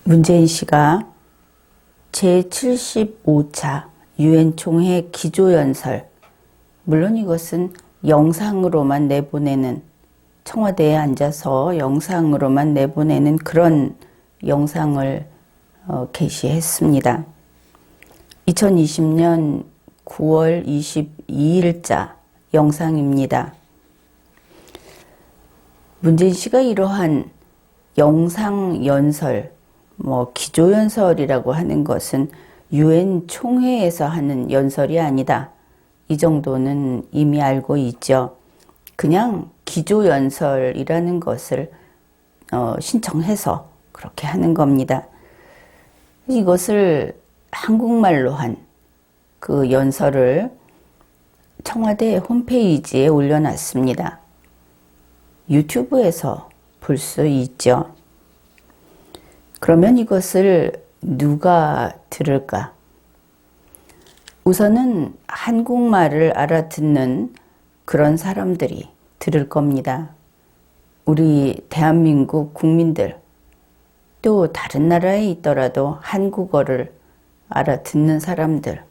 문재인 씨가 제75차 유엔 총회 기조연설, 물론 이것은 영상으로만 내보내는, 청와대에 앉아서 영상으로만 내보내는 그런 영상을 게시했습니다. 2020년 9월 22일자 영상입니다. 문재인 씨가 이러한 영상 연설, 기조연설이라고 하는 것은 유엔 총회에서 하는 연설이 아니다. 이 정도는 이미 알고 있죠. 그냥 기조연설이라는 것을 신청해서 그렇게 하는 겁니다. 이것을 한국말로 한 그 연설을 청와대 홈페이지에 올려놨습니다. 유튜브에서 볼 수 있죠. 그러면 이것을 누가 들을까? 우선은 한국말을 알아듣는 그런 사람들이 들을 겁니다. 우리 대한민국 국민들, 또 다른 나라에 있더라도 한국어를 알아듣는 사람들.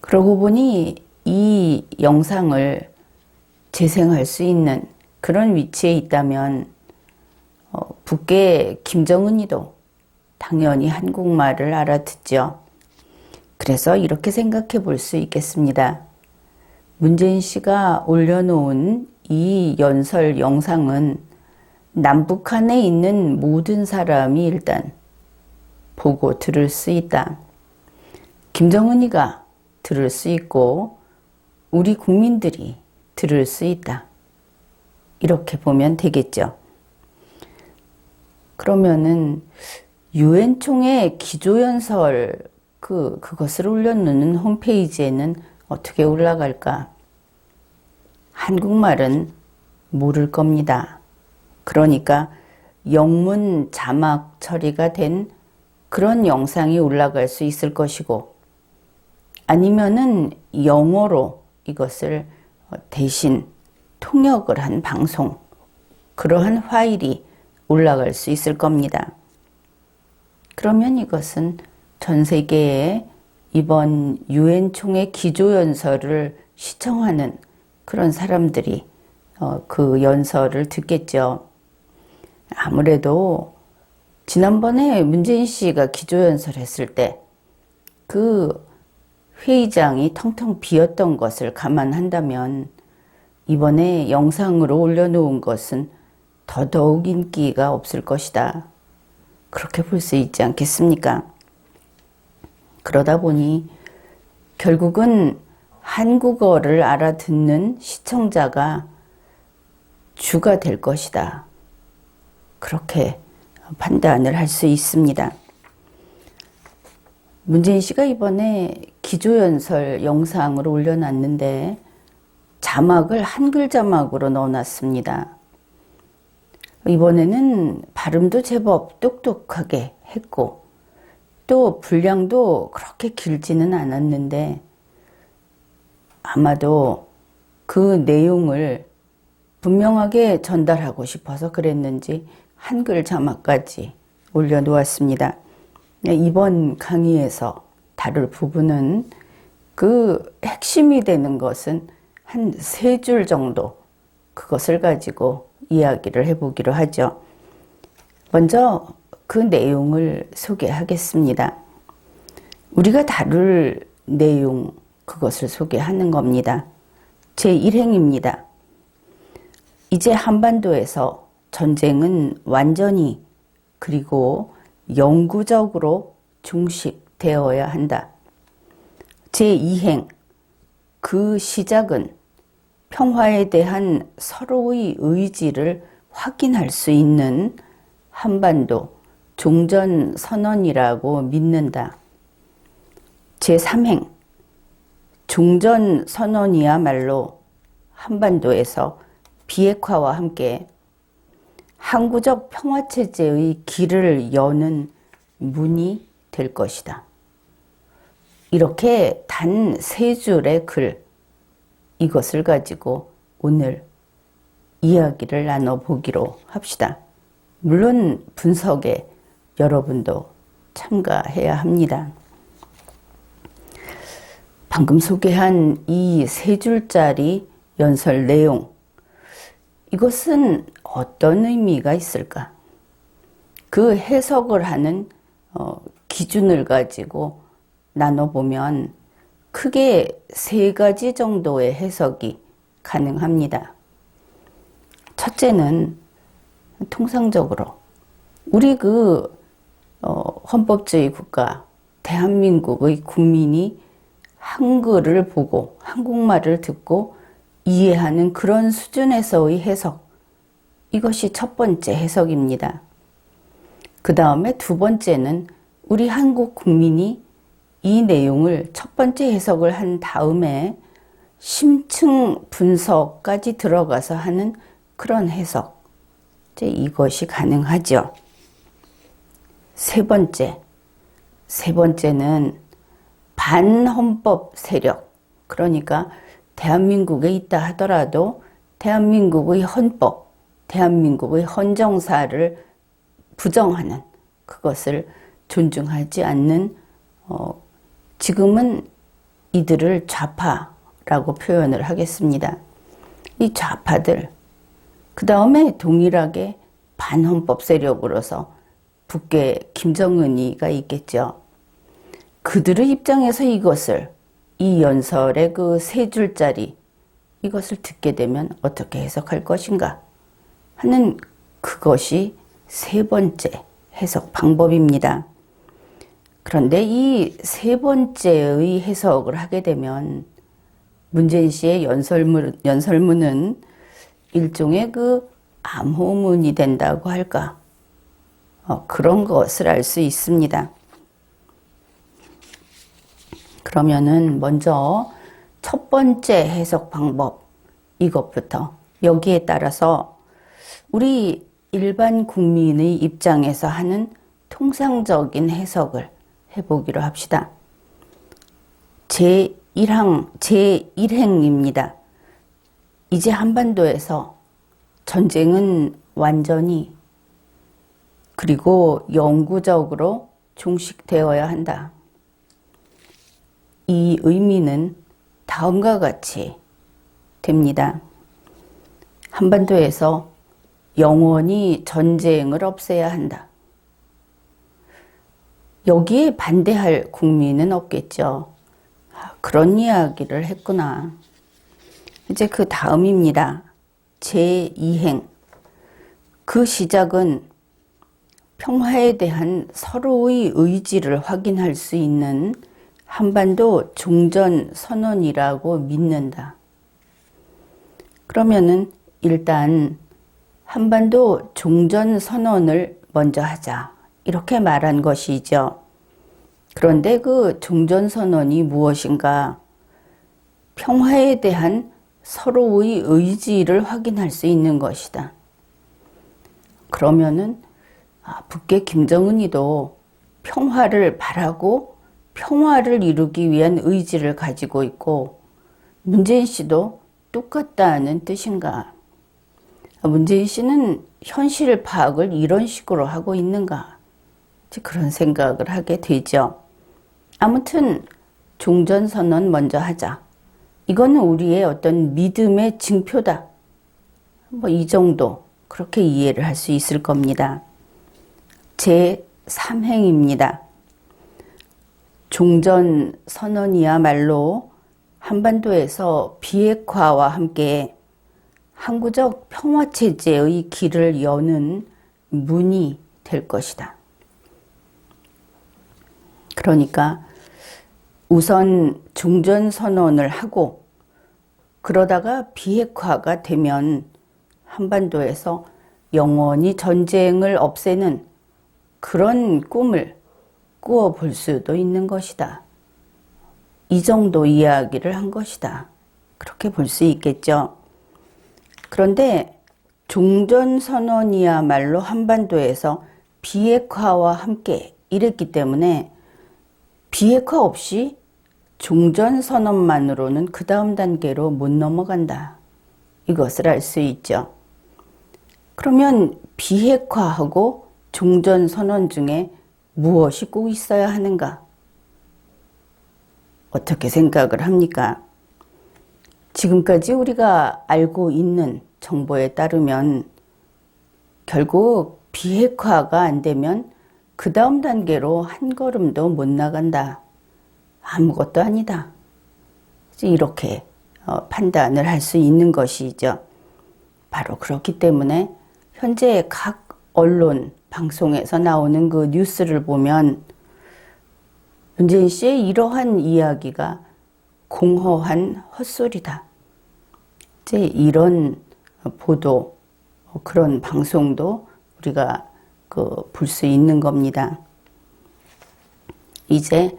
그러고 보니 이 영상을 재생할 수 있는 그런 위치에 있다면 북계 김정은이도 당연히 한국말을 알아듣죠. 그래서 이렇게 생각해 볼 수 있겠습니다. 문재인 씨가 올려놓은 이 연설 영상은 남북한에 있는 모든 사람이 일단 보고 들을 수 있다. 김정은이가 들을 수 있고 우리 국민들이 들을 수 있다. 이렇게 보면 되겠죠. 그러면은 유엔 총회 기조연설 그것을 올려놓는 홈페이지에는 어떻게 올라갈까? 한국말은 모를 겁니다. 그러니까 영문 자막 처리가 된 그런 영상이 올라갈 수 있을 것이고, 아니면은 영어로 이것을 대신 통역을 한 방송, 그러한 파일이 올라갈 수 있을 겁니다. 그러면 이것은 전 세계에 이번 유엔 총회 기조연설을 시청하는 그런 사람들이 그 연설을 듣겠죠. 아무래도 지난번에 문재인 씨가 기조연설 했을 때 그 회의장이 텅텅 비었던 것을 감안한다면 이번에 영상으로 올려놓은 것은 더더욱 인기가 없을 것이다. 그렇게 볼 수 있지 않겠습니까? 그러다 보니 결국은 한국어를 알아듣는 시청자가 주가 될 것이다. 그렇게 판단을 할 수 있습니다. 문재인 씨가 이번에 기조연설 영상을 올려놨는데 자막을 한글 자막으로 넣어놨습니다. 이번에는 발음도 제법 똑똑하게 했고 또 분량도 그렇게 길지는 않았는데 아마도 그 내용을 분명하게 전달하고 싶어서 그랬는지 한글 자막까지 올려놓았습니다. 이번 강의에서 다룰 부분은 그 핵심이 되는 것은 한 3줄 정도 그것을 가지고 이야기를 해보기로 하죠. 먼저 그 내용을 소개하겠습니다. 우리가 다룰 내용, 그것을 소개하는 겁니다. 제1행입니다. 이제 한반도에서 전쟁은 완전히 그리고 영구적으로 종식되어야 한다. 제2행, 그 시작은 평화에 대한 서로의 의지를 확인할 수 있는 한반도 종전선언이라고 믿는다. 제3행, 종전선언이야말로 한반도에서 비핵화와 함께 항구적 평화체제의 길을 여는 문이 될 것이다. 이렇게 단 3줄의 글, 이것을 가지고 오늘 이야기를 나눠보기로 합시다. 물론 분석에 여러분도 참가해야 합니다. 방금 소개한 이 세 줄짜리 연설 내용, 이것은 어떤 의미가 있을까? 그 해석을 하는 기준을 가지고 나눠보면 크게 세 가지 정도의 해석이 가능합니다. 첫째는 통상적으로 우리 헌법주의 국가 대한민국의 국민이 한글을 보고 한국말을 듣고 이해하는 그런 수준에서의 해석, 이것이 첫 번째 해석입니다. 그 다음에 두 번째는 우리 한국 국민이 이 내용을 첫 번째 해석을 한 다음에 심층 분석까지 들어가서 하는 그런 해석, 이제 이것이 가능하죠. 세 번째는 반헌법 세력, 그러니까 대한민국에 있다 하더라도 대한민국의 헌법, 대한민국의 헌정사를 부정하는, 그것을 존중하지 않는 지금은 이들을 좌파라고 표현을 하겠습니다. 이 좌파들, 그 다음에 동일하게 반헌법 세력으로서 북계 김정은이가 있겠죠. 그들의 입장에서 이것을, 이 연설의 그 세 줄짜리 이것을 듣게 되면 어떻게 해석할 것인가 하는, 그것이 세 번째 해석 방법입니다. 그런데 이 세 번째의 해석을 하게 되면 문재인 씨의 연설문은 일종의 그 암호문이 된다고 할까? 그런 것을 알 수 있습니다. 그러면은 먼저 첫 번째 해석 방법, 이것부터, 여기에 따라서 우리 일반 국민의 입장에서 하는 통상적인 해석을 해보기로 합시다. 제1행입니다. 이제 한반도에서 전쟁은 완전히 그리고 영구적으로 종식되어야 한다. 이 의미는 다음과 같이 됩니다. 한반도에서 영원히 전쟁을 없애야 한다. 여기에 반대할 국민은 없겠죠. 그런 이야기를 했구나. 이제 그 다음입니다. 제2행. 그 시작은 평화에 대한 서로의 의지를 확인할 수 있는 한반도 종전선언이라고 믿는다. 그러면은 일단 한반도 종전선언을 먼저 하자, 이렇게 말한 것이죠. 그런데 그 종전선언이 무엇인가? 평화에 대한 서로의 의지를 확인할 수 있는 것이다. 그러면은 북계 김정은이도 평화를 바라고 평화를 이루기 위한 의지를 가지고 있고 문재인 씨도 똑같다는 뜻인가? 문재인 씨는 현실 파악을 이런 식으로 하고 있는가? 그런 생각을 하게 되죠. 아무튼 종전선언 먼저 하자. 이거는 우리의 어떤 믿음의 징표다. 이 정도, 그렇게 이해를 할 수 있을 겁니다. 제3행입니다. 종전선언이야말로 한반도에서 비핵화와 함께 항구적 평화체제의 길을 여는 문이 될 것이다. 그러니까 우선 종전선언을 하고 그러다가 비핵화가 되면 한반도에서 영원히 전쟁을 없애는 그런 꿈을 꾸어볼 수도 있는 것이다. 이 정도 이야기를 한 것이다. 그렇게 볼 수 있겠죠. 그런데 종전선언이야말로 한반도에서 비핵화와 함께 이랬기 때문에 비핵화 없이 종전선언만으로는 그 다음 단계로 못 넘어간다. 이것을 알 수 있죠. 그러면 비핵화하고 종전선언 중에 무엇이 꼭 있어야 하는가? 어떻게 생각을 합니까? 지금까지 우리가 알고 있는 정보에 따르면 결국 비핵화가 안 되면 그 다음 단계로 한 걸음도 못 나간다. 아무것도 아니다. 이렇게 판단을 할 수 있는 것이죠. 바로 그렇기 때문에 현재 각 언론, 방송에서 나오는 그 뉴스를 보면 문재인 씨의 이러한 이야기가 공허한 헛소리다. 이제 이런 보도, 그런 방송도 우리가 볼 수 있는 겁니다. 이제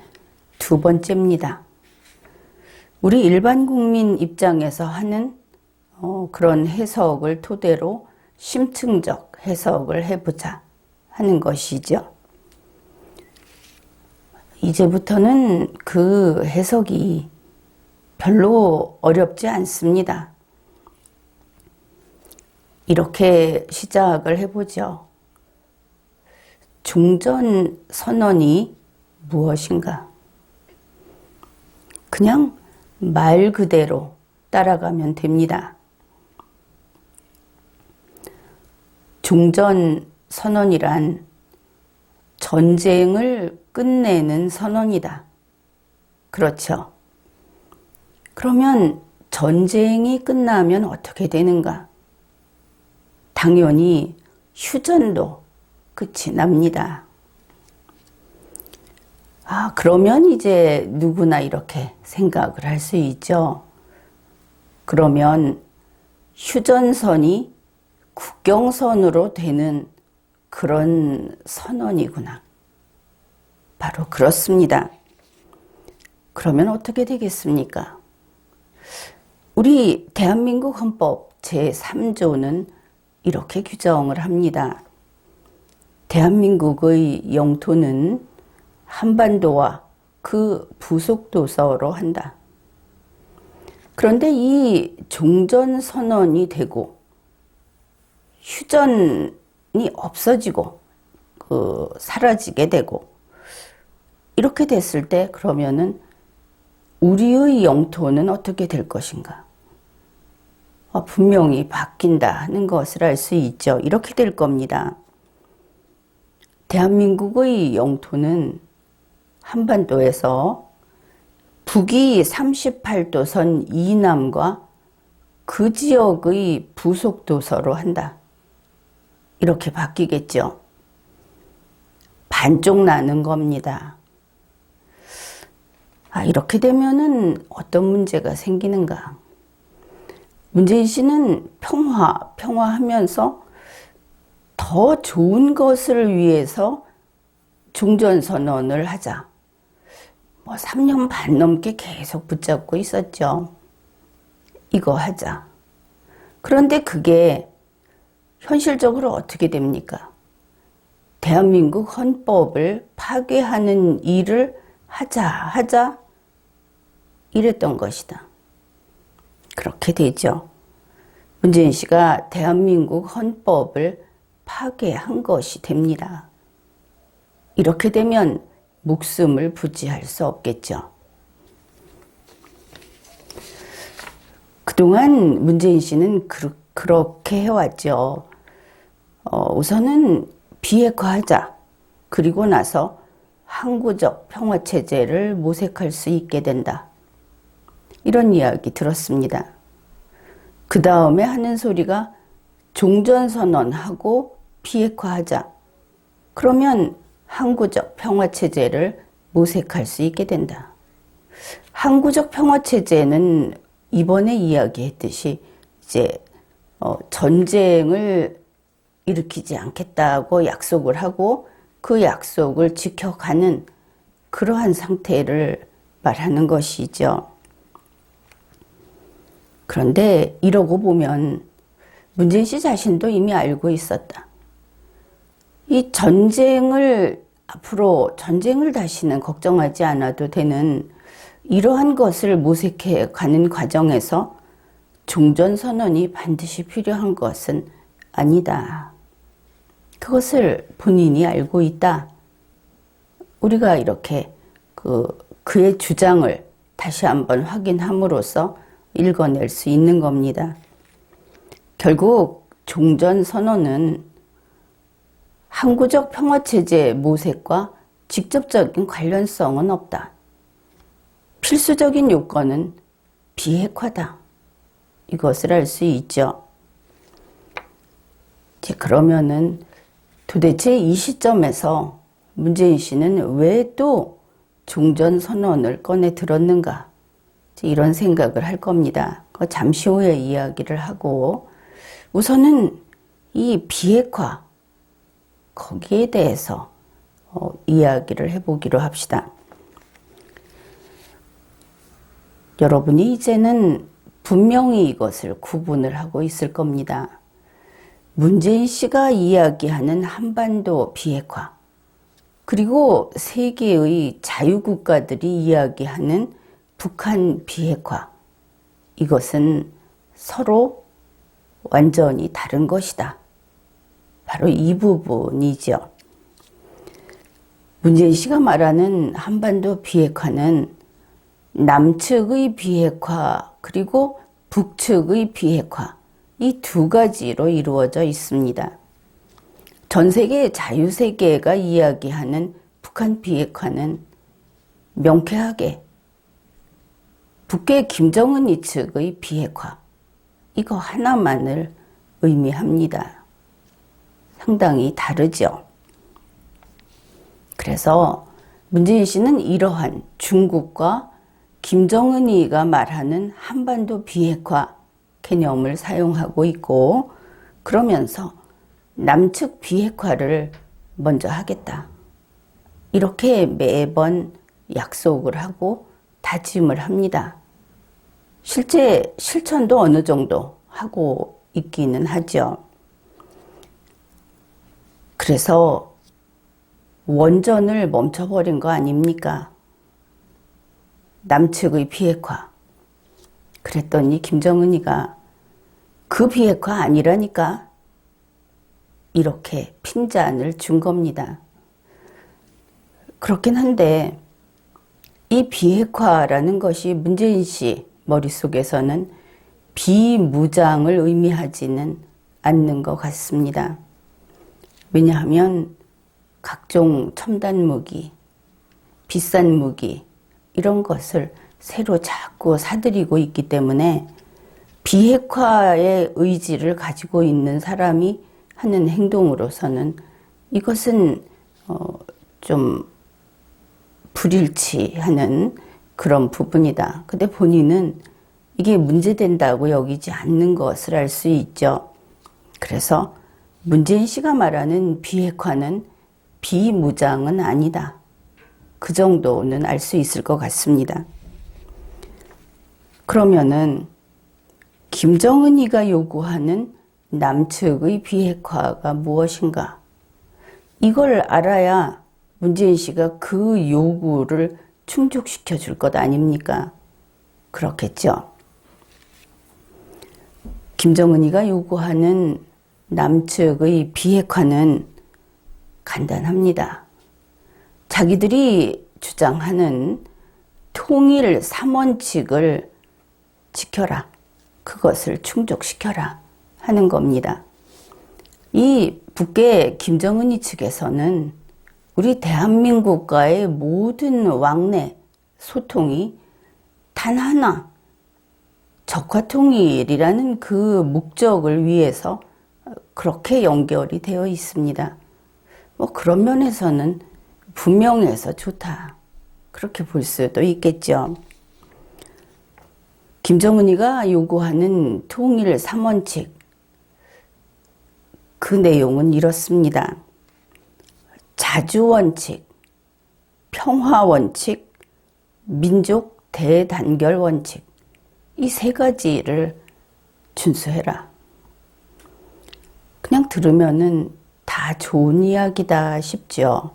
두 번째입니다. 우리 일반 국민 입장에서 하는 그런 해석을 토대로 심층적 해석을 해보자 하는 것이죠. 이제부터는 그 해석이 별로 어렵지 않습니다. 이렇게 시작을 해보죠. 종전선언이 무엇인가? 그냥 말 그대로 따라가면 됩니다. 종전선언이란 전쟁을 끝내는 선언이다. 그렇죠. 그러면 전쟁이 끝나면 어떻게 되는가? 당연히 휴전도 끝이 납니다. 그러면 이제 누구나 이렇게 생각을 할 수 있죠. 그러면 휴전선이 국경선으로 되는 그런 선언이구나. 바로 그렇습니다. 그러면 어떻게 되겠습니까? 우리 대한민국 헌법 제3조는 이렇게 규정을 합니다. 대한민국의 영토는 한반도와 그 부속도서로 한다. 그런데 이 종전선언이 되고 휴전이 없어지고 사라지게 되고 이렇게 됐을 때 그러면은 우리의 영토는 어떻게 될 것인가? 분명히 바뀐다는 것을 알 수 있죠. 이렇게 될 겁니다. 대한민국의 영토는 한반도에서 북위 38도선 이남과 그 지역의 부속도서로 한다. 이렇게 바뀌겠죠. 반쪽 나는 겁니다. 이렇게 되면은 어떤 문제가 생기는가? 문재인 씨는 평화하면서 더 좋은 것을 위해서 종전선언을 하자. 3년 반 넘게 계속 붙잡고 있었죠. 이거 하자. 그런데 그게 현실적으로 어떻게 됩니까? 대한민국 헌법을 파괴하는 일을 하자 이랬던 것이다. 그렇게 되죠. 문재인 씨가 대한민국 헌법을 파괴한 것이 됩니다. 이렇게 되면 목숨을 부지할 수 없겠죠. 그동안 문재인 씨는 그렇게 해왔죠. 우선은 비핵화하자. 그리고 나서 항구적 평화체제를 모색할 수 있게 된다. 이런 이야기 들었습니다. 그 다음에 하는 소리가 종전선언하고 비핵화하자. 그러면 항구적 평화체제를 모색할 수 있게 된다. 항구적 평화체제는 이번에 이야기했듯이 이제 전쟁을 일으키지 않겠다고 약속을 하고 그 약속을 지켜가는 그러한 상태를 말하는 것이죠. 그런데 이러고 보면 문재인 씨 자신도 이미 알고 있었다. 이 앞으로 전쟁을 다시는 걱정하지 않아도 되는 이러한 것을 모색해 가는 과정에서 종전선언이 반드시 필요한 것은 아니다. 그것을 본인이 알고 있다. 우리가 이렇게 그의 주장을 다시 한번 확인함으로써 읽어낼 수 있는 겁니다. 결국 종전선언은 항구적 평화체제의 모색과 직접적인 관련성은 없다. 필수적인 요건은 비핵화다. 이것을 알 수 있죠. 그러면은 도대체 이 시점에서 문재인 씨는 왜 또 종전선언을 꺼내 들었는가? 이런 생각을 할 겁니다. 잠시 후에 이야기를 하고 우선은 이 비핵화 거기에 대해서 이야기를 해보기로 합시다. 여러분이 이제는 분명히 이것을 구분을 하고 있을 겁니다. 문재인 씨가 이야기하는 한반도 비핵화, 그리고 세계의 자유국가들이 이야기하는 북한 비핵화, 이것은 서로 완전히 다른 것이다. 바로 이 부분이죠. 문재인 씨가 말하는 한반도 비핵화는 남측의 비핵화 그리고 북측의 비핵화, 이 두 가지로 이루어져 있습니다. 전 세계 자유세계가 이야기하는 북한 비핵화는 명쾌하게 북계 김정은이 측의 비핵화, 이거 하나만을 의미합니다. 상당히 다르죠. 그래서 문재인 씨는 이러한 중국과 김정은이가 말하는 한반도 비핵화 개념을 사용하고 있고, 그러면서 남측 비핵화를 먼저 하겠다. 이렇게 매번 약속을 하고 다짐을 합니다. 실제 실천도 어느 정도 하고 있기는 하죠. 그래서 원전을 멈춰버린 거 아닙니까? 남측의 비핵화. 그랬더니 김정은이가 그 비핵화 아니라니까 이렇게 핀잔을 준 겁니다. 그렇긴 한데 이 비핵화라는 것이 문재인 씨 머릿속에서는 비무장을 의미하지는 않는 것 같습니다. 왜냐하면 각종 첨단 무기, 비싼 무기 이런 것을 새로 자꾸 사들이고 있기 때문에 비핵화의 의지를 가지고 있는 사람이 하는 행동으로서는 이것은 좀 불일치하는 그런 부분이다. 근데 본인은 이게 문제된다고 여기지 않는 것을 알 수 있죠. 그래서 문재인 씨가 말하는 비핵화는 비무장은 아니다. 그 정도는 알 수 있을 것 같습니다. 그러면은 김정은이가 요구하는 남측의 비핵화가 무엇인가? 이걸 알아야 문재인 씨가 그 요구를 충족시켜 줄 것 아닙니까? 그렇겠죠. 김정은이가 요구하는 남측의 비핵화는 간단합니다. 자기들이 주장하는 통일 3원칙을 지켜라. 그것을 충족시켜라 하는 겁니다. 이 북계 김정은이 측에서는 우리 대한민국과의 모든 왕래 소통이 단 하나 적화통일이라는 그 목적을 위해서 그렇게 연결이 되어 있습니다. 그런 면에서는 분명해서 좋다. 그렇게 볼 수도 있겠죠. 김정은이가 요구하는 통일 3원칙, 그 내용은 이렇습니다. 자주원칙, 평화원칙, 민족 대단결원칙, 이 세 가지를 준수해라. 그냥 들으면은 다 좋은 이야기다 싶죠.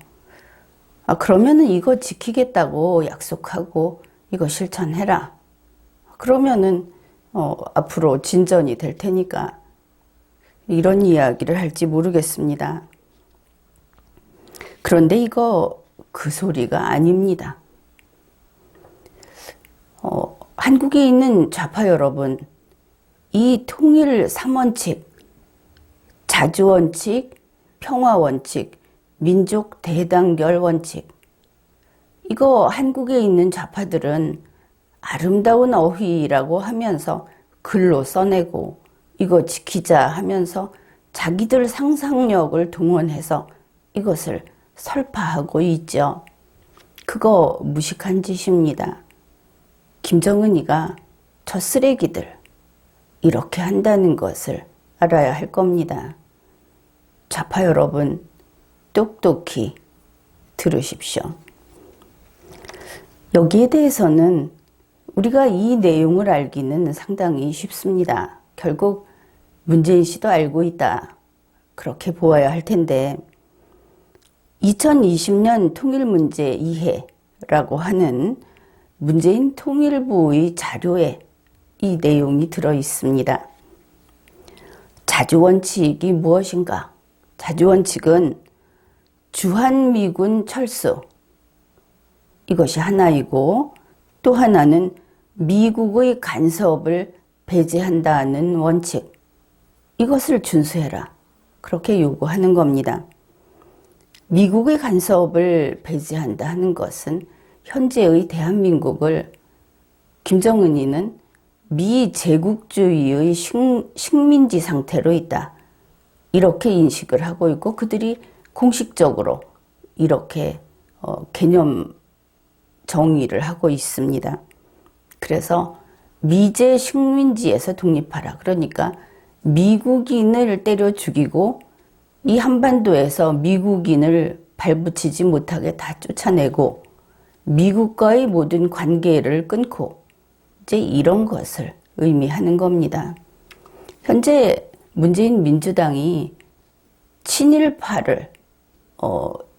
그러면은 이거 지키겠다고 약속하고 이거 실천해라. 그러면은 앞으로 진전이 될 테니까 이런 이야기를 할지 모르겠습니다. 그런데 이거 그 소리가 아닙니다. 한국에 있는 좌파 여러분, 이 통일 3원칙, 자주원칙, 평화원칙, 민족 대단결 원칙, 이거 한국에 있는 좌파들은 아름다운 어휘라고 하면서 글로 써내고 이거 지키자 하면서 자기들 상상력을 동원해서 이것을 설파하고 있죠. 그거 무식한 짓입니다. 김정은이가 저 쓰레기들 이렇게 한다는 것을 알아야 할 겁니다. 좌파 여러분, 똑똑히 들으십시오. 여기에 대해서는 우리가 이 내용을 알기는 상당히 쉽습니다. 결국 문재인 씨도 알고 있다. 그렇게 보아야 할 텐데 2020년 통일문제 이해라고 하는 문재인 통일부의 자료에 이 내용이 들어 있습니다. 자주원칙이 무엇인가? 자주원칙은 주한미군 철수, 이것이 하나이고 또 하나는 미국의 간섭을 배제한다는 원칙, 이것을 준수해라. 그렇게 요구하는 겁니다. 미국의 간섭을 배제한다 하는 것은 현재의 대한민국을 김정은이는 미제국주의의 식민지 상태로 있다. 이렇게 인식을 하고 있고 그들이 공식적으로 이렇게 개념 정의를 하고 있습니다. 그래서 미제 식민지에서 독립하라. 그러니까 미국인을 때려 죽이고 이 한반도에서 미국인을 발붙이지 못하게 다 쫓아내고 미국과의 모든 관계를 끊고 이제 이런 것을 의미하는 겁니다. 현재 문재인 민주당이 친일파를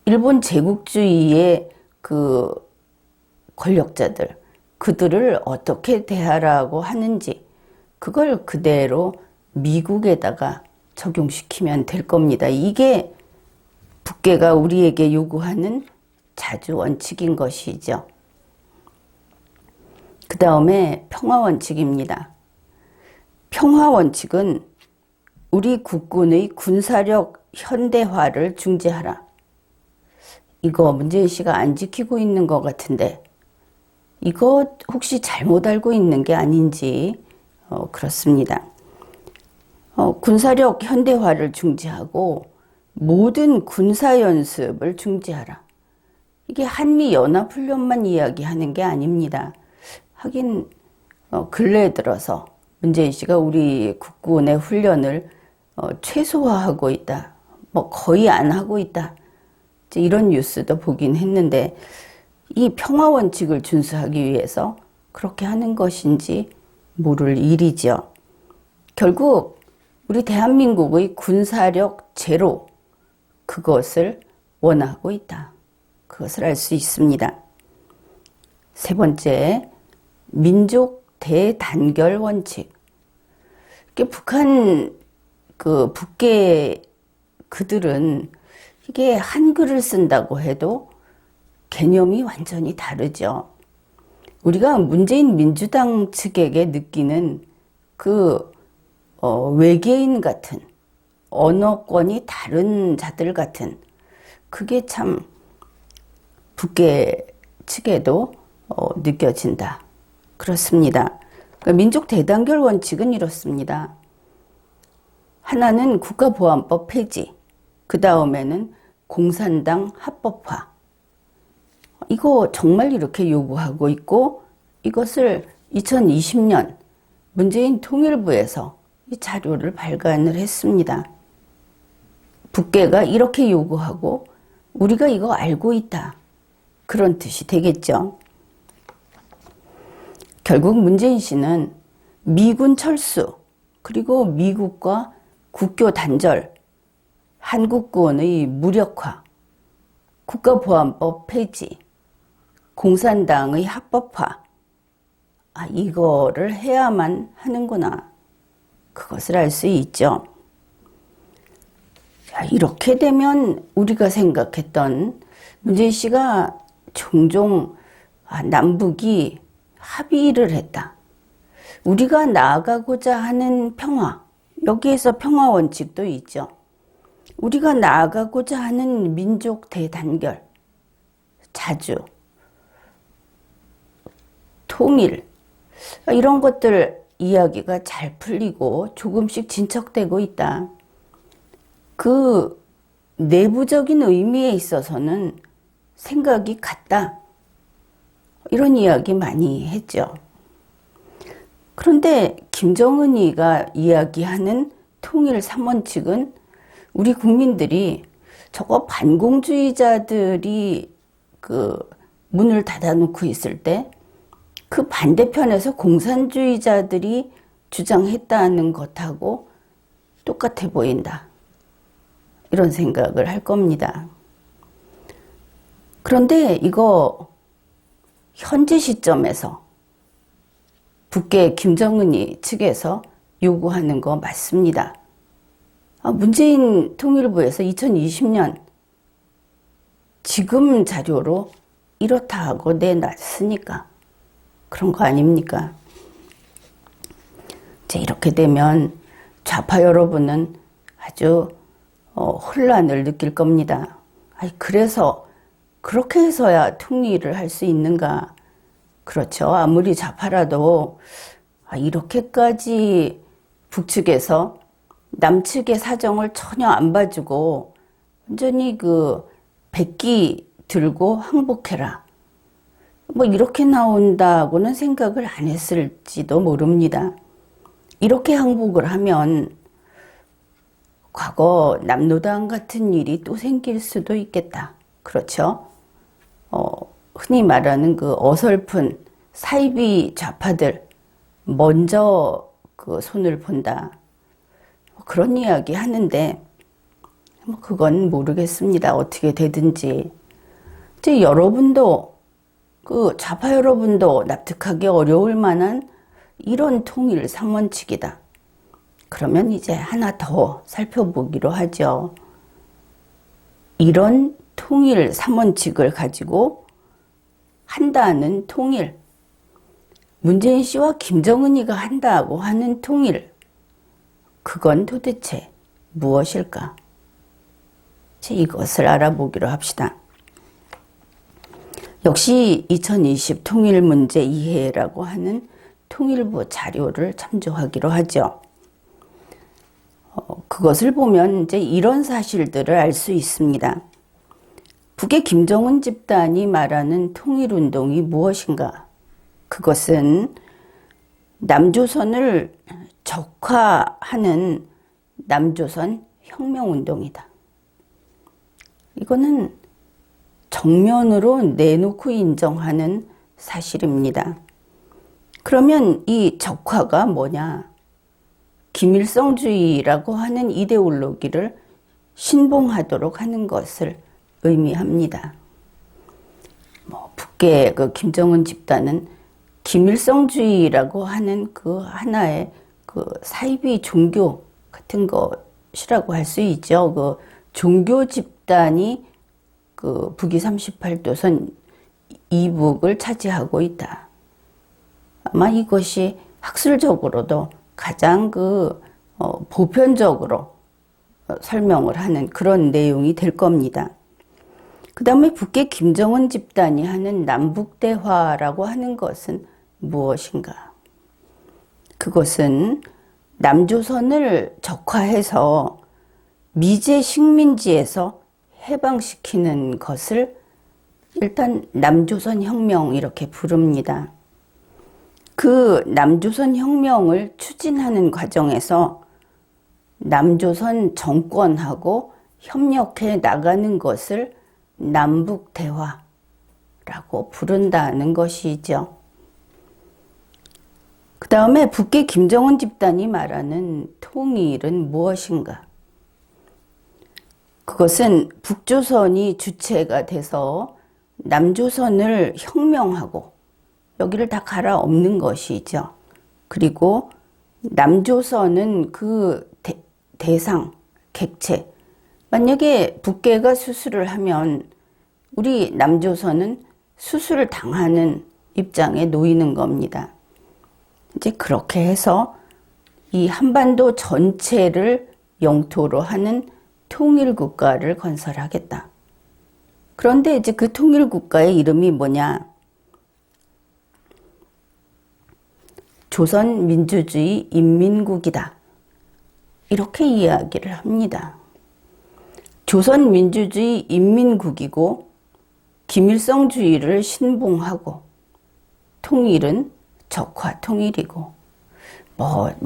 일본 제국주의의 그 권력자들 그들을 어떻게 대하라고 하는지 그걸 그대로 미국에다가 적용시키면 될 겁니다. 이게 북계가 우리에게 요구하는 자주원칙인 것이죠. 그 다음에 평화원칙입니다. 평화원칙은 우리 국군의 군사력 현대화를 중지하라. 이거 문재인 씨가 안 지키고 있는 것 같은데 이거 혹시 잘못 알고 있는 게 아닌지 그렇습니다. 군사력 현대화를 중지하고 모든 군사연습을 중지하라. 이게 한미연합훈련만 이야기하는 게 아닙니다. 하긴 근래에 들어서 문재인 씨가 우리 국군의 훈련을 최소화하고 있다. 뭐 거의 안 하고 있다. 이런 뉴스도 보긴 했는데 이 평화원칙을 준수하기 위해서 그렇게 하는 것인지 모를 일이죠. 결국 우리 대한민국의 군사력 제로 그것을 원하고 있다. 그것을 알 수 있습니다. 세 번째, 민족 대단결 원칙. 북한 북계 그들은 이게 한글을 쓴다고 해도 개념이 완전히 다르죠. 우리가 문재인 민주당 측에게 느끼는 외계인 같은 언어권이 다른 자들 같은 그게 참 북계 측에도 느껴진다. 그렇습니다. 그러니까 민족 대단결 원칙은 이렇습니다. 하나는 국가보안법 폐지, 그 다음에는 공산당 합법화. 이거 정말 이렇게 요구하고 있고 이것을 2020년 문재인 통일부에서 이 자료를 발간을 했습니다. 북계가 이렇게 요구하고 우리가 이거 알고 있다. 그런 뜻이 되겠죠. 결국 문재인 씨는 미군 철수 그리고 미국과 국교 단절, 한국군의 무력화, 국가보안법 폐지, 공산당의 합법화, 이거를 해야만 하는구나. 그것을 알 수 있죠. 자, 이렇게 되면 우리가 생각했던 문재인 씨가 종종 남북이 합의를 했다. 우리가 나아가고자 하는 평화, 여기에서 평화 원칙도 있죠. 우리가 나아가고자 하는 민족 대단결, 자주, 통일, 이런 것들 이야기가 잘 풀리고 조금씩 진척되고 있다. 그 내부적인 의미에 있어서는 생각이 같다. 이런 이야기 많이 했죠. 그런데 김정은이가 이야기하는 통일 3원칙은 우리 국민들이 저거 반공주의자들이 그 문을 닫아놓고 있을 때 그 반대편에서 공산주의자들이 주장했다는 것하고 똑같아 보인다. 이런 생각을 할 겁니다. 그런데 이거 현재 시점에서 북계 김정은이 측에서 요구하는 거 맞습니다. 문재인 통일부에서 2020년 지금 자료로 이렇다 하고 내놨으니까 그런 거 아닙니까? 이제 이렇게 되면 좌파 여러분은 아주 혼란을 느낄 겁니다. 그래서 그렇게 해서야 통일을 할 수 있는가? 그렇죠. 아무리 좌파라도 이렇게까지 북측에서 남측의 사정을 전혀 안 봐주고 완전히 그 백기 들고 항복해라. 뭐 이렇게 나온다고는 생각을 안 했을지도 모릅니다. 이렇게 항복을 하면 과거 남로당 같은 일이 또 생길 수도 있겠다. 그렇죠? 흔히 말하는 그 어설픈 사이비 좌파들 먼저 그 손을 본다. 그런 이야기 하는데 그건 모르겠습니다. 어떻게 되든지. 이제 여러분도 그 좌파 여러분도 납득하기 어려울 만한 이런 통일 3원칙이다. 그러면 이제 하나 더 살펴보기로 하죠. 이런 통일 3원칙을 가지고 한다는 통일, 문재인 씨와 김정은이가 한다고 하는 통일, 그건 도대체 무엇일까? 이것을 알아보기로 합시다. 역시 2020 통일 문제 이해라고 하는 통일부 자료를 참조하기로 하죠. 그것을 보면 이제 이런 사실들을 알 수 있습니다. 북의 김정은 집단이 말하는 통일운동이 무엇인가? 그것은 남조선을 적화하는 남조선 혁명운동이다. 이거는 정면으로 내놓고 인정하는 사실입니다. 그러면 이 적화가 뭐냐? 김일성주의라고 하는 이데올로기를 신봉하도록 하는 것을 의미합니다. 북계 그 김정은 집단은 김일성주의라고 하는 그 하나의 그 사이비 종교 같은 것이라고 할 수 있죠. 그 종교 집단이 그 북위 38도선 이북을 차지하고 있다. 아마 이것이 학술적으로도 가장 보편적으로 설명을 하는 그런 내용이 될 겁니다. 그 다음에 북계 김정은 집단이 하는 남북대화라고 하는 것은 무엇인가? 그것은 남조선을 적화해서 미제 식민지에서 해방시키는 것을 일단 남조선 혁명 이렇게 부릅니다. 그 남조선 혁명을 추진하는 과정에서 남조선 정권하고 협력해 나가는 것을 남북대화라고 부른다는 것이죠. 그 다음에 북계 김정은 집단이 말하는 통일은 무엇인가? 그것은 북조선이 주체가 돼서 남조선을 혁명하고 여기를 다 갈아엎는 것이죠. 그리고 남조선은 그 대상, 객체, 만약에 북계가 수술을 하면 우리 남조선은 수술을 당하는 입장에 놓이는 겁니다. 이제 그렇게 해서 이 한반도 전체를 영토로 하는 통일국가를 건설하겠다. 그런데 이제 그 통일국가의 이름이 뭐냐? 조선민주주의 인민국이다. 이렇게 이야기를 합니다. 조선민주주의 인민국이고 김일성주의를 신봉하고 통일은 적화통일이고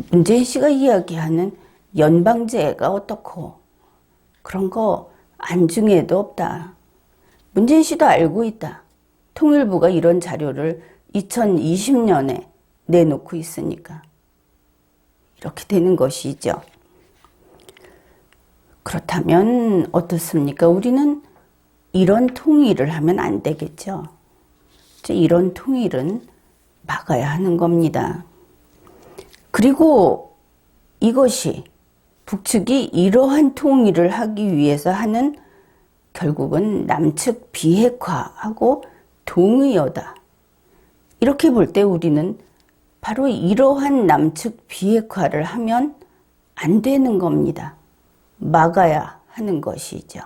문재인 씨가 이야기하는 연방제가 어떻고 그런 거 안중에도 없다. 문재인 씨도 알고 있다. 통일부가 이런 자료를 2020년에 내놓고 있으니까 이렇게 되는 것이죠. 그렇다면 어떻습니까? 우리는 이런 통일을 하면 안 되겠죠. 이런 통일은 막아야 하는 겁니다. 그리고 이것이 북측이 이러한 통일을 하기 위해서 하는 결국은 남측 비핵화하고 동의어다. 이렇게 볼 때 우리는 바로 이러한 남측 비핵화를 하면 안 되는 겁니다. 막아야 하는 것이죠.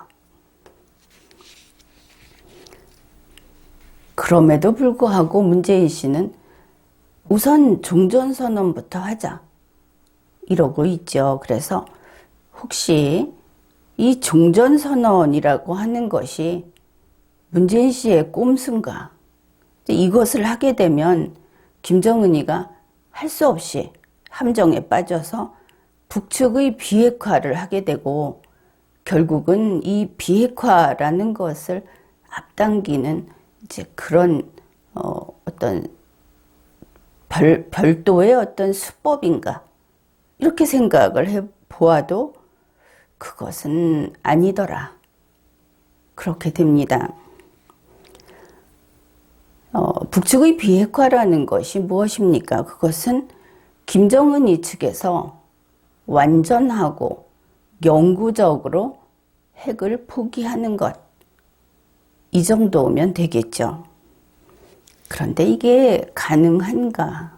그럼에도 불구하고 문재인 씨는 우선 종전선언부터 하자 이러고 있죠. 그래서 혹시 이 종전선언이라고 하는 것이 문재인 씨의 꼼수인가? 이것을 하게 되면 김정은이가 할 수 없이 함정에 빠져서 북측의 비핵화를 하게 되고 결국은 이 비핵화라는 것을 앞당기는 이제 그런 어떤 별도의 어떤 수법인가 이렇게 생각을 해 보아도 그것은 아니더라. 그렇게 됩니다. 북측의 비핵화라는 것이 무엇입니까? 그것은 김정은이 측에서 완전하고 영구적으로 핵을 포기하는 것. 이 정도면 되겠죠. 그런데 이게 가능한가?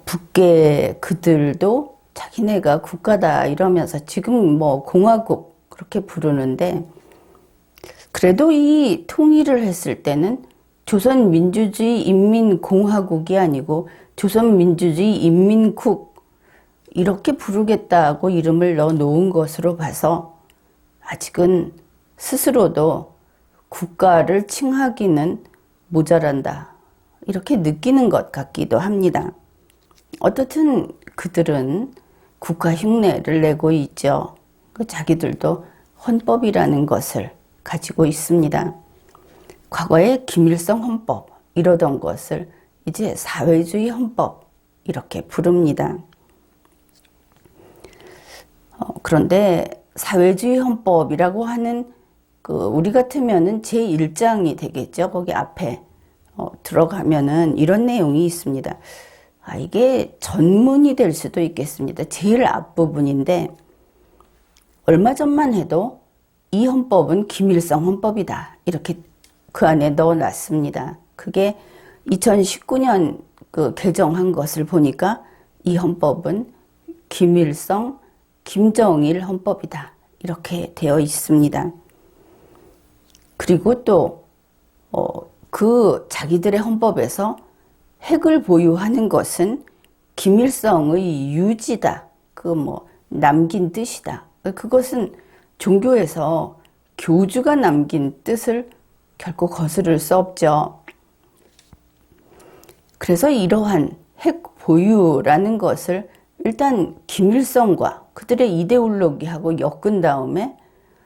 북계 그들도 자기네가 국가다 이러면서 지금 공화국 그렇게 부르는데 그래도 이 통일을 했을 때는 조선민주주의 인민공화국이 아니고 조선민주주의 인민국 이렇게 부르겠다고 이름을 넣어 놓은 것으로 봐서 아직은 스스로도 국가를 칭하기는 모자란다. 이렇게 느끼는 것 같기도 합니다. 어떻든 그들은 국가 흉내를 내고 있죠. 자기들도 헌법이라는 것을 가지고 있습니다. 과거에 김일성 헌법 이러던 것을 이제 사회주의 헌법 이렇게 부릅니다. 그런데 사회주의 헌법이라고 하는 우리 같으면은 제1장이 되겠죠. 거기 앞에 들어가면은 이런 내용이 있습니다. 이게 전문이 될 수도 있겠습니다. 제일 앞부분인데 얼마 전만 해도 이 헌법은 김일성 헌법이다. 이렇게 그 안에 넣어놨습니다. 그게 2019년 개정한 것을 보니까 이 헌법은 김일성, 김정일 헌법이다. 이렇게 되어 있습니다. 그리고 또 자기들의 헌법에서 핵을 보유하는 것은 김일성의 유지다. 남긴 뜻이다. 그것은 종교에서 교주가 남긴 뜻을 결코 거스를 수 없죠. 그래서 이러한 핵 보유라는 것을 일단 김일성과 그들의 이데올로기하고 엮은 다음에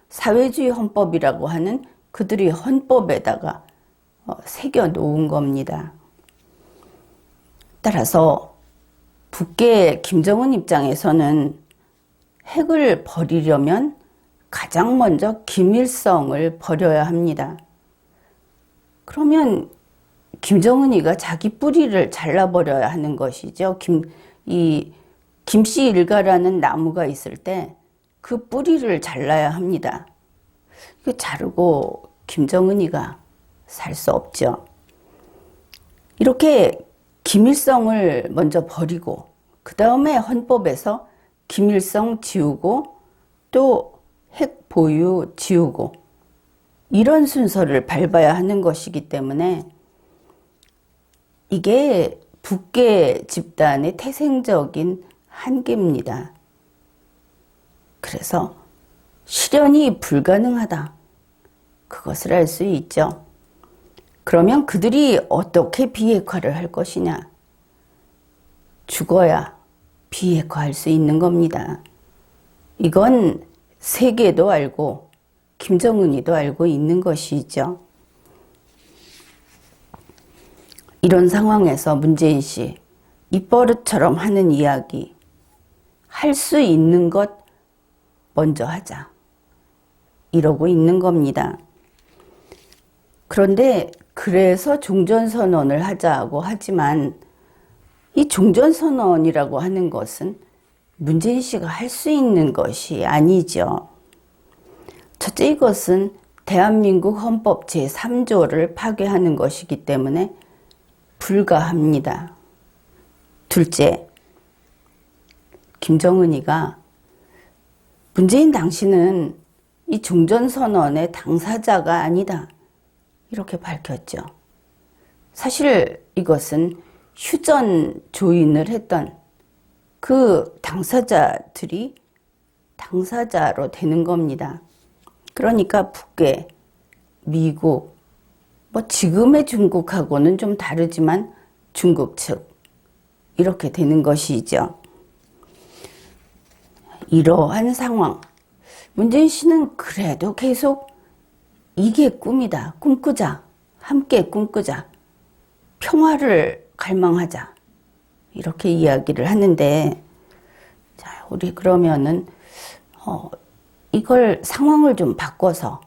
사회주의 헌법이라고 하는 그들의 헌법에다가 새겨 놓은 겁니다. 따라서 북계 김정은 입장에서는 핵을 버리려면 가장 먼저 김일성을 버려야 합니다. 그러면 김정은이가 자기 뿌리를 잘라버려야 하는 것이죠. 김씨 일가라는 나무가 있을 때 그 뿌리를 잘라야 합니다. 그 자르고 김정은이가 살 수 없죠. 이렇게 김일성을 먼저 버리고 그 다음에 헌법에서 김일성 지우고 또 핵 보유 지우고 이런 순서를 밟아야 하는 것이기 때문에 이게 북계 집단의 태생적인 한계입니다. 그래서 실현이 불가능하다. 그것을 알 수 있죠. 그러면 그들이 어떻게 비핵화를 할 것이냐? 죽어야 비핵화할 수 있는 겁니다. 이건 세계도 알고 김정은이도 알고 있는 것이죠. 이런 상황에서 문재인 씨 입버릇처럼 하는 이야기, 할 수 있는 것 먼저 하자, 이러고 있는 겁니다. 그런데 그래서 종전선언을 하자고 하지만 이 종전선언이라고 하는 것은 문재인 씨가 할 수 있는 것이 아니죠. 첫째, 이것은 대한민국 헌법 제3조를 파괴하는 것이기 때문에 불가합니다. 둘째, 김정은이가 문재인 당신은 이 종전선언의 당사자가 아니다, 이렇게 밝혔죠. 사실 이것은 휴전 조인을 했던 그 당사자들이 당사자로 되는 겁니다. 그러니까 북괴, 미국, 지금의 중국하고는 좀 다르지만 중국 측, 이렇게 되는 것이죠. 이러한 상황, 문재인 씨는 그래도 계속 이게 꿈이다, 꿈꾸자, 함께 꿈꾸자, 평화를 갈망하자, 이렇게 이야기를 하는데, 자, 우리 그러면은 이걸 상황을 좀 바꿔서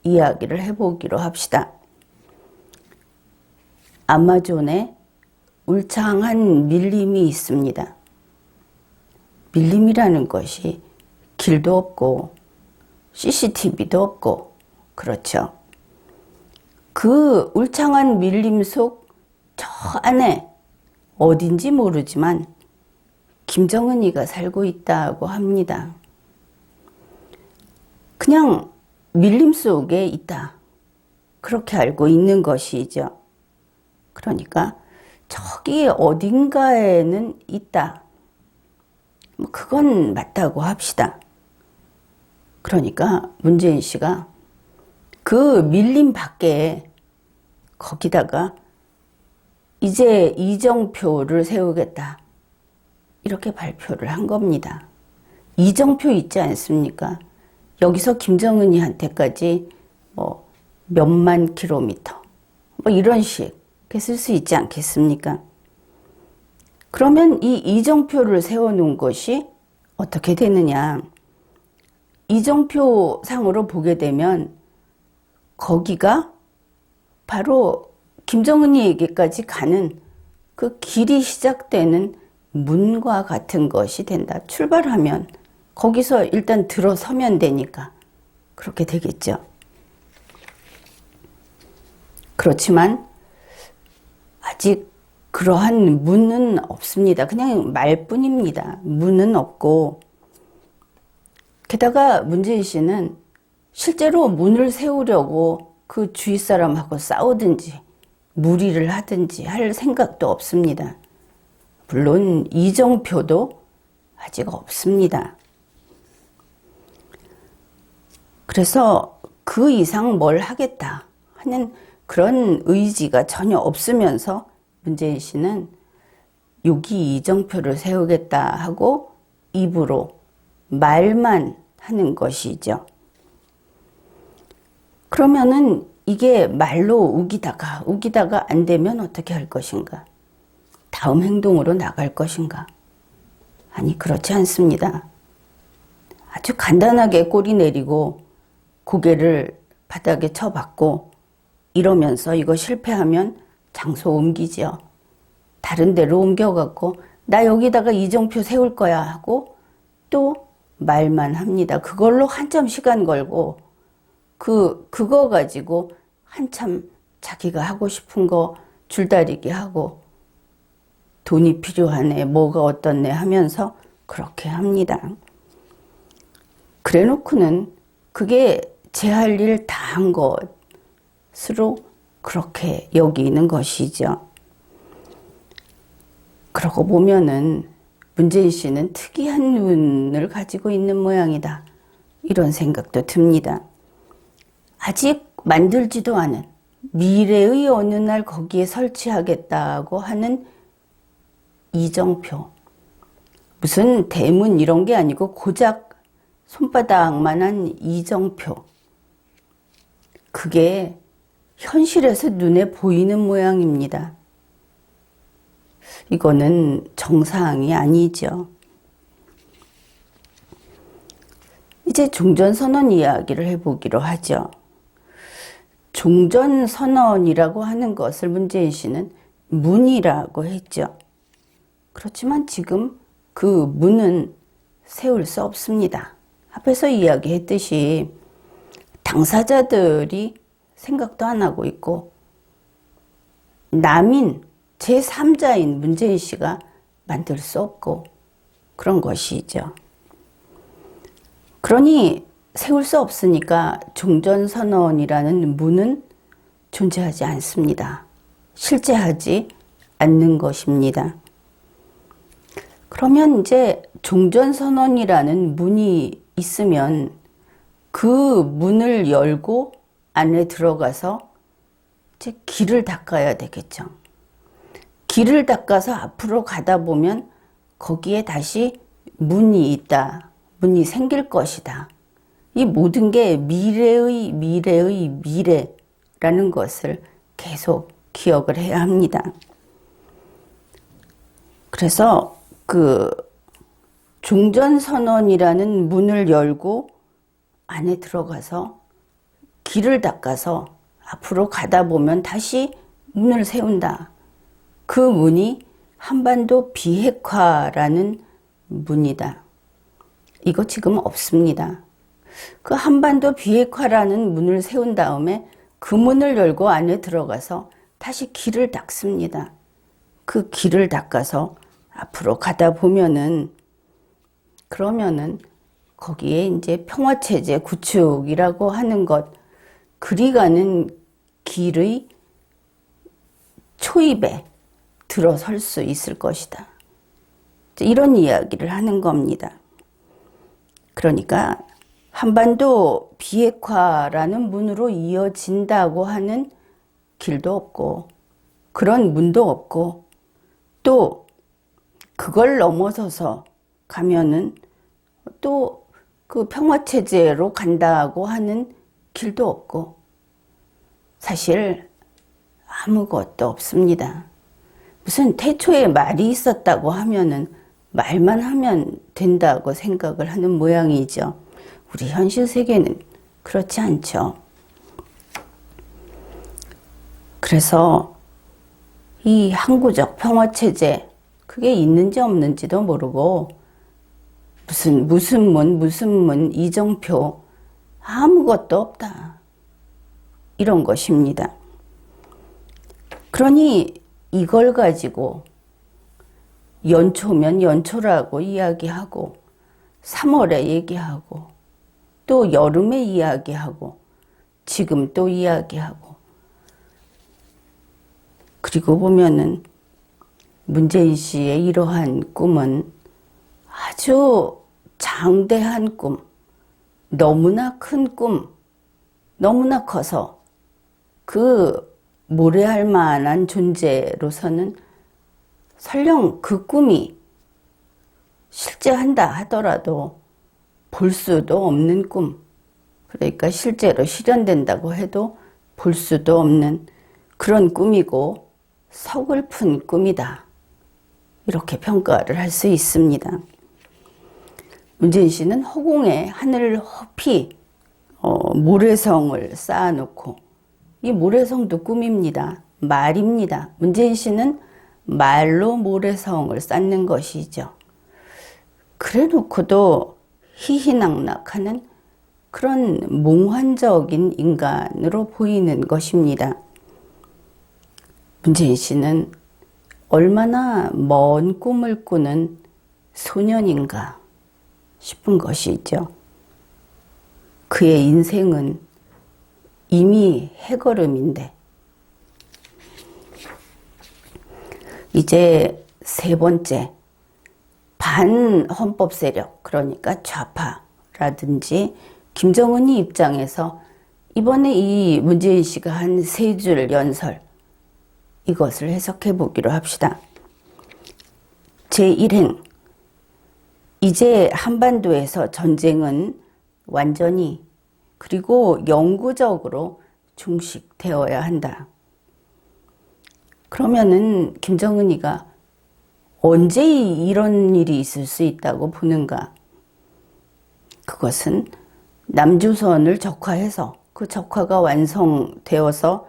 이야기를 해보기로 합시다. 아마존에 울창한 밀림이 있습니다. 밀림이라는 것이 길도 없고 CCTV도 없고 그렇죠. 그 울창한 밀림 속 저 안에 어딘지 모르지만 김정은이가 살고 있다고 합니다. 그냥 밀림 속에 있다, 그렇게 알고 있는 것이죠. 그러니까 저기 어딘가에는 있다, 그건 맞다고 합시다. 그러니까 문재인 씨가 그 밀림 밖에 거기다가 이제 이정표를 세우겠다, 이렇게 발표를 한 겁니다. 이정표 있지 않습니까? 여기서 김정은이한테까지 몇만 킬로미터 이런 식 쓸 수 있지 않겠습니까? 그러면 이 이정표를 세워놓은 것이 어떻게 되느냐? 이정표 상으로 보게 되면 거기가 바로 김정은이에게까지 가는 그 길이 시작되는 문과 같은 것이 된다. 출발하면 거기서 일단 들어서면 되니까 그렇게 되겠죠. 그렇지만 아직 그러한 문은 없습니다. 그냥 말뿐입니다. 문은 없고, 게다가 문재인 씨는 실제로 문을 세우려고 그 주위 사람하고 싸우든지 무리를 하든지 할 생각도 없습니다. 물론 이정표도 아직 없습니다. 그래서 그 이상 뭘 하겠다 하는 그런 의지가 전혀 없으면서 문재인 씨는 여기 이정표를 세우겠다 하고 입으로 말만 하는 것이죠. 그러면은 이게 말로 우기다가 안 되면 어떻게 할 것인가? 다음 행동으로 나갈 것인가? 아니, 그렇지 않습니다. 아주 간단하게 꼬리 내리고 고개를 바닥에 쳐박고 이러면서 이거 실패하면 장소 옮기죠. 다른 데로 옮겨갖고 나 여기다가 이정표 세울 거야 하고 또 말만 합니다. 그걸로 한참 시간 걸고 그거 가지고 한참 자기가 하고 싶은 거 줄다리기 하고 돈이 필요하네, 뭐가 어떻네 하면서 그렇게 합니다. 그래 놓고는 그게 제 할 일 다 한 것으로 그렇게 여기는 것이죠. 그러고 보면은 문재인 씨는 특이한 눈을 가지고 있는 모양이다. 이런 생각도 듭니다. 아직 만들지도 않은 미래의 어느 날 거기에 설치하겠다고 하는 이정표. 무슨 대문 이런 게 아니고 고작 손바닥만한 이정표. 그게 현실에서 눈에 보이는 모양입니다. 이거는 정상이 아니죠. 이제 종전선언 이야기를 해보기로 하죠. 종전선언이라고 하는 것을 문재인 씨는 문이라고 했죠. 그렇지만 지금 그 문은 세울 수 없습니다. 앞에서 이야기했듯이 당사자들이 생각도 안 하고 있고 남인 제3자인 문재인 씨가 만들 수 없고 그런 것이죠. 그러니 세울 수 없으니까 종전선언이라는 문은 존재하지 않습니다. 실제하지 않는 것입니다. 그러면 이제 종전선언이라는 문이 있으면 그 문을 열고 안에 들어가서 이제 길을 닦아야 되겠죠. 길을 닦아서 앞으로 가다 보면 거기에 다시 문이 있다. 문이 생길 것이다. 이 모든 게 미래의 미래라는 것을 계속 기억을 해야 합니다. 그래서 그 종전선언이라는 문을 열고 안에 들어가서 길을 닦아서 앞으로 가다 보면 다시 문을 세운다. 그 문이 한반도 비핵화라는 문이다. 이거 지금 없습니다. 그 한반도 비핵화라는 문을 세운 다음에 그 문을 열고 안에 들어가서 다시 길을 닦습니다. 그 길을 닦아서 앞으로 가다 보면은 그러면은 거기에 이제 평화체제 구축이라고 하는 것, 그리 가는 길의 초입에 들어설 수 있을 것이다. 이런 이야기를 하는 겁니다. 그러니까 한반도 비핵화라는 문으로 이어진다고 하는 길도 없고 그런 문도 없고 또 그걸 넘어서서 가면은 또 그 평화체제로 간다고 하는 길도 없고 사실 아무것도 없습니다. 무슨 태초에 말이 있었다고 하면은 말만 하면 된다고 생각을 하는 모양이죠. 우리 현실 세계는 그렇지 않죠. 그래서 이 항구적 평화체제 그게 있는지 없는지도 모르고 무슨 문 이정표 아무것도 없다. 이런 것입니다. 그러니 이걸 가지고 연초면 연초라고 이야기하고 3월에 얘기하고 또 여름에 이야기하고 지금 또 이야기하고 그리고 보면은 문재인 씨의 이러한 꿈은 아주 장대한 꿈, 너무나 큰 꿈, 너무나 커서 그 모래할 만한 존재로서는 설령 그 꿈이 실제한다 하더라도 볼 수도 없는 꿈, 그러니까 실제로 실현된다고 해도 볼 수도 없는 그런 꿈이고 서글픈 꿈이다. 이렇게 평가를 할 수 있습니다. 문재인 씨는 허공에 하늘을 허피 모래성을 쌓아놓고 이 모래성도 꿈입니다. 말입니다. 문재인 씨는 말로 모래성을 쌓는 것이죠. 그래 놓고도 희희낙낙하는 그런 몽환적인 인간으로 보이는 것입니다. 문재인 씨는 얼마나 먼 꿈을 꾸는 소년인가 싶은 것이죠. 그의 인생은 이미 해걸음인데 이제 세 번째 반헌법 세력, 그러니까 좌파라든지 김정은이 입장에서 이번에 이 문재인 씨가 한 세 줄 연설, 이것을 해석해 보기로 합시다. 제1행, 이제 한반도에서 전쟁은 완전히 그리고 영구적으로 종식되어야 한다. 그러면은 김정은이가 언제 이런 일이 있을 수 있다고 보는가? 그것은 남조선을 적화해서 그 적화가 완성되어서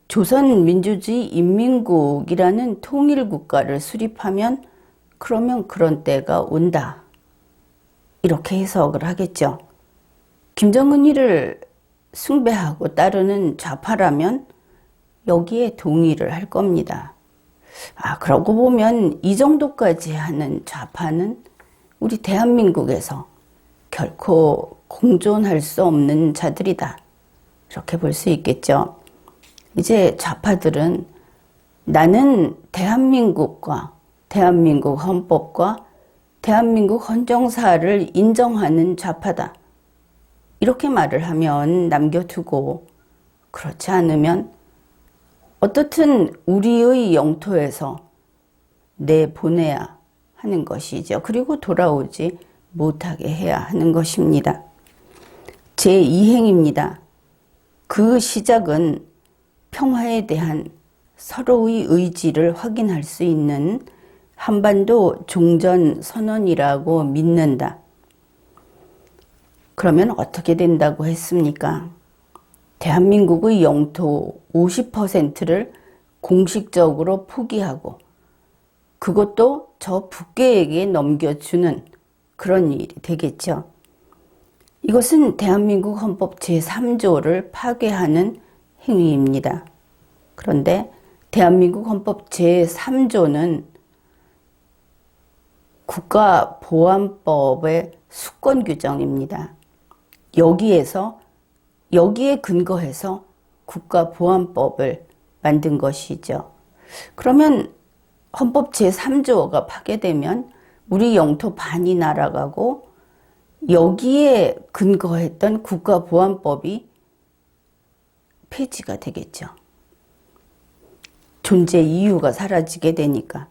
조선민주주의 인민국이라는 통일국가를 수립하면 그러면 그런 때가 온다. 이렇게 해석을 하겠죠. 김정은이를 숭배하고 따르는 좌파라면 여기에 동의를 할 겁니다. 그러고 보면 이 정도까지 하는 좌파는 우리 대한민국에서 결코 공존할 수 없는 자들이다. 이렇게 볼 수 있겠죠. 이제 좌파들은 나는 대한민국과 대한민국 헌법과 대한민국 헌정사를 인정하는 좌파다. 이렇게 말을 하면 남겨두고 그렇지 않으면 어떻든 우리의 영토에서 내보내야 하는 것이죠. 그리고 돌아오지 못하게 해야 하는 것입니다. 제2행입니다. 그 시작은 평화에 대한 서로의 의지를 확인할 수 있는 한반도 종전선언이라고 믿는다. 그러면 어떻게 된다고 했습니까? 대한민국의 영토 50%를 공식적으로 포기하고 그것도 저 북괴에게 넘겨주는 그런 일이 되겠죠. 이것은 대한민국 헌법 제3조를 파괴하는 행위입니다. 그런데 대한민국 헌법 제3조는 국가보안법의 수권 규정입니다. 여기에 근거해서 국가보안법을 만든 것이죠. 그러면 헌법 제3조가 파괴되면 우리 영토 반이 날아가고 여기에 근거했던 국가보안법이 폐지가 되겠죠. 존재 이유가 사라지게 되니까.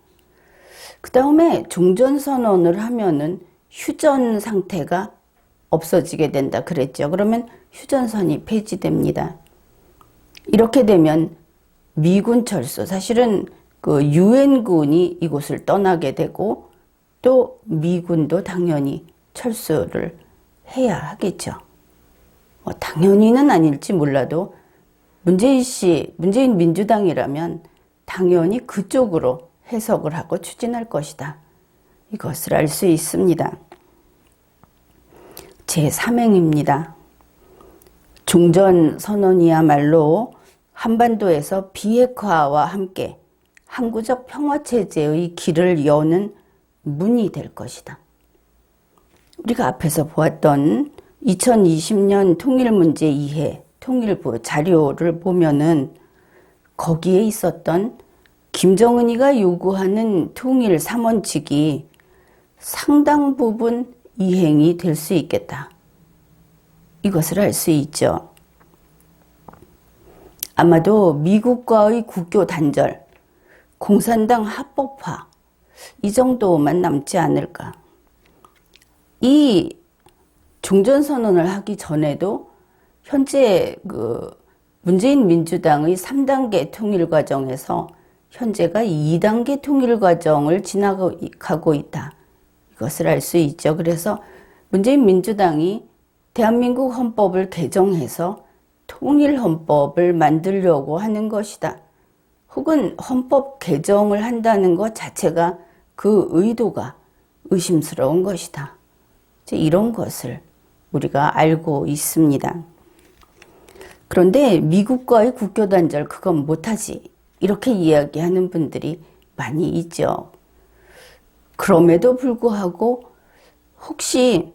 그 다음에 종전선언을 하면은 휴전 상태가 없어지게 된다 그랬죠. 그러면 휴전선이 폐지됩니다. 이렇게 되면 미군 철수, 사실은 그 유엔군이 이곳을 떠나게 되고 또 미군도 당연히 철수를 해야 하겠죠. 당연히는 아닐지 몰라도 문재인 민주당이라면 당연히 그쪽으로 해석을 하고 추진할 것이다. 이것을 알 수 있습니다. 제3행입니다. 종전선언이야말로 한반도에서 비핵화와 함께 항구적 평화체제의 길을 여는 문이 될 것이다. 우리가 앞에서 보았던 2020년 통일문제 이해 통일부 자료를 보면은 거기에 있었던 김정은이가 요구하는 통일 3원칙이 상당 부분 이행이 될 수 있겠다. 이것을 알 수 있죠. 아마도 미국과의 국교 단절, 공산당 합법화, 이 정도만 남지 않을까. 이 종전선언을 하기 전에도 현재 문재인 민주당의 3단계 통일 과정에서 현재가 2단계 통일 과정을 지나가고 있다. 이것을 알 수 있죠. 그래서 문재인 민주당이 대한민국 헌법을 개정해서 통일 헌법을 만들려고 하는 것이다. 혹은 헌법 개정을 한다는 것 자체가 그 의도가 의심스러운 것이다. 이런 것을 우리가 알고 있습니다. 그런데 미국과의 국교 단절 그건 못하지 이렇게 이야기하는 분들이 많이 있죠. 그럼에도 불구하고 혹시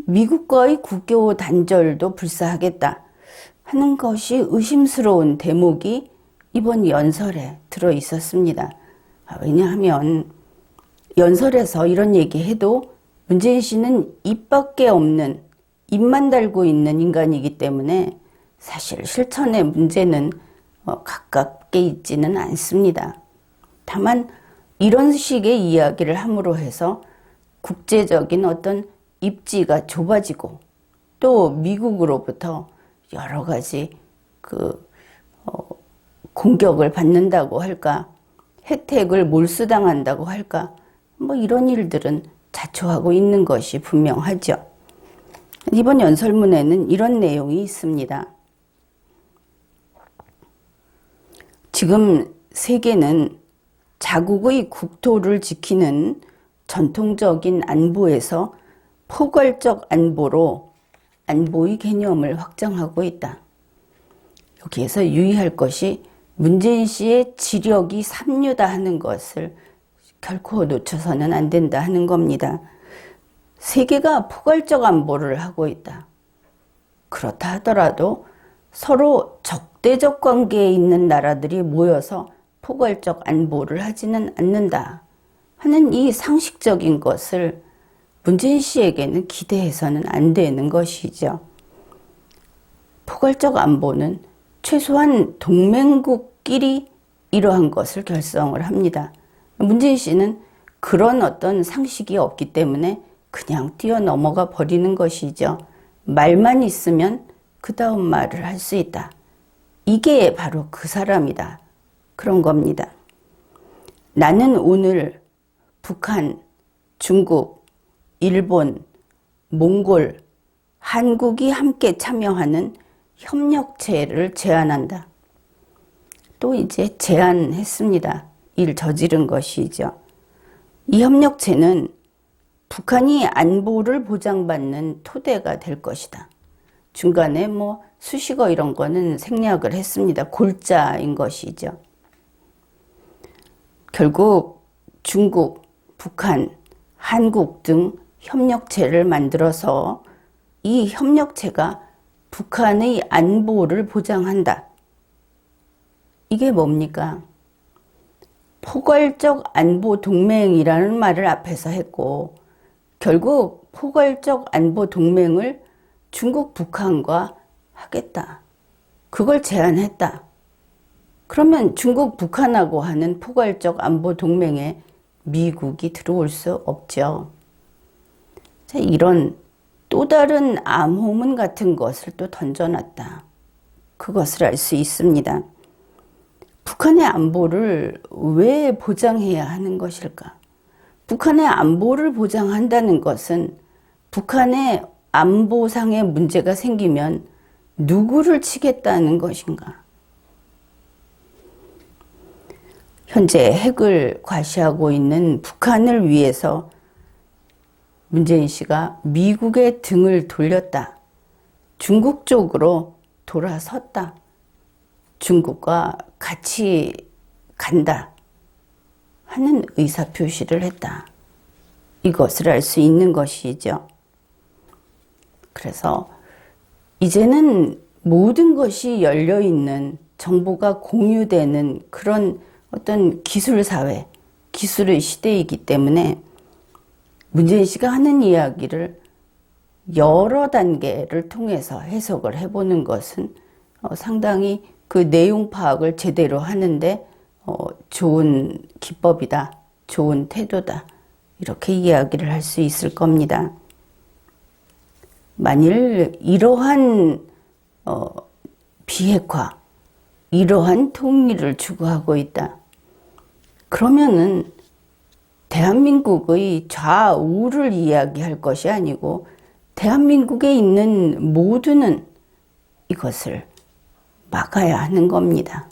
미국과의 국교 단절도 불사하겠다 하는 것이 의심스러운 대목이 이번 연설에 들어 있었습니다. 왜냐하면 연설에서 이런 얘기해도 문재인 씨는 입밖에 없는 입만 달고 있는 인간이기 때문에 사실 실천의 문제는 가깝게 있지는 않습니다. 다만 이런 식의 이야기를 함으로 해서 국제적인 어떤 입지가 좁아지고 또 미국으로부터 여러 가지 공격을 받는다고 할까, 혜택을 몰수당한다고 할까, 이런 일들은 자초하고 있는 것이 분명하죠. 이번 연설문에는 이런 내용이 있습니다. 지금 세계는 자국의 국토를 지키는 전통적인 안보에서 포괄적 안보로 안보의 개념을 확장하고 있다. 여기에서 유의할 것이 문재인 씨의 지력이 삼류다 하는 것을 결코 놓쳐서는 안 된다 하는 겁니다. 세계가 포괄적 안보를 하고 있다. 그렇다 하더라도 서로 적대적 관계에 있는 나라들이 모여서 포괄적 안보를 하지는 않는다 하는 이 상식적인 것을 문재인 씨에게는 기대해서는 안 되는 것이죠. 포괄적 안보는 최소한 동맹국끼리 이러한 것을 결성을 합니다. 문재인 씨는 그런 어떤 상식이 없기 때문에 그냥 뛰어넘어가 버리는 것이죠. 말만 있으면 그 다음 말을 할 수 있다. 이게 바로 그 사람이다. 그런 겁니다. 나는 오늘 북한, 중국, 일본, 몽골, 한국이 함께 참여하는 협력체를 제안한다. 또 이제 제안했습니다. 일 저지른 것이죠. 이 협력체는 북한이 안보를 보장받는 토대가 될 것이다. 중간에 수식어 이런 거는 생략을 했습니다. 골자인 것이죠. 결국 중국, 북한, 한국 등 협력체를 만들어서 이 협력체가 북한의 안보를 보장한다. 이게 뭡니까? 포괄적 안보 동맹이라는 말을 앞에서 했고 결국 포괄적 안보 동맹을 중국, 북한과 하겠다. 그걸 제안했다. 그러면 중국, 북한하고 하는 포괄적 안보 동맹에 미국이 들어올 수 없죠. 자, 이런 또 다른 암호문 같은 것을 또 던져놨다. 그것을 알 수 있습니다. 북한의 안보를 왜 보장해야 하는 것일까? 북한의 안보를 보장한다는 것은 북한의 안보상의 문제가 생기면 누구를 치겠다는 것인가? 현재 핵을 과시하고 있는 북한을 위해서 문재인 씨가 미국의 등을 돌렸다. 중국 쪽으로 돌아섰다. 중국과 같이 간다 하는 의사표시를 했다. 이것을 알 수 있는 것이죠. 그래서 이제는 모든 것이 열려있는 정보가 공유되는 그런 어떤 기술사회, 기술의 시대이기 때문에 문재인 씨가 하는 이야기를 여러 단계를 통해서 해석을 해보는 것은 상당히 그 내용 파악을 제대로 하는데 좋은 기법이다, 좋은 태도다 이렇게 이야기를 할 수 있을 겁니다. 만일 이러한 비핵화, 이러한 통일을 추구하고 있다. 그러면은 대한민국의 좌우를 이야기할 것이 아니고 대한민국에 있는 모두는 이것을 막아야 하는 겁니다.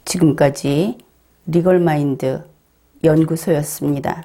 지금까지 리걸마인드 연구소였습니다.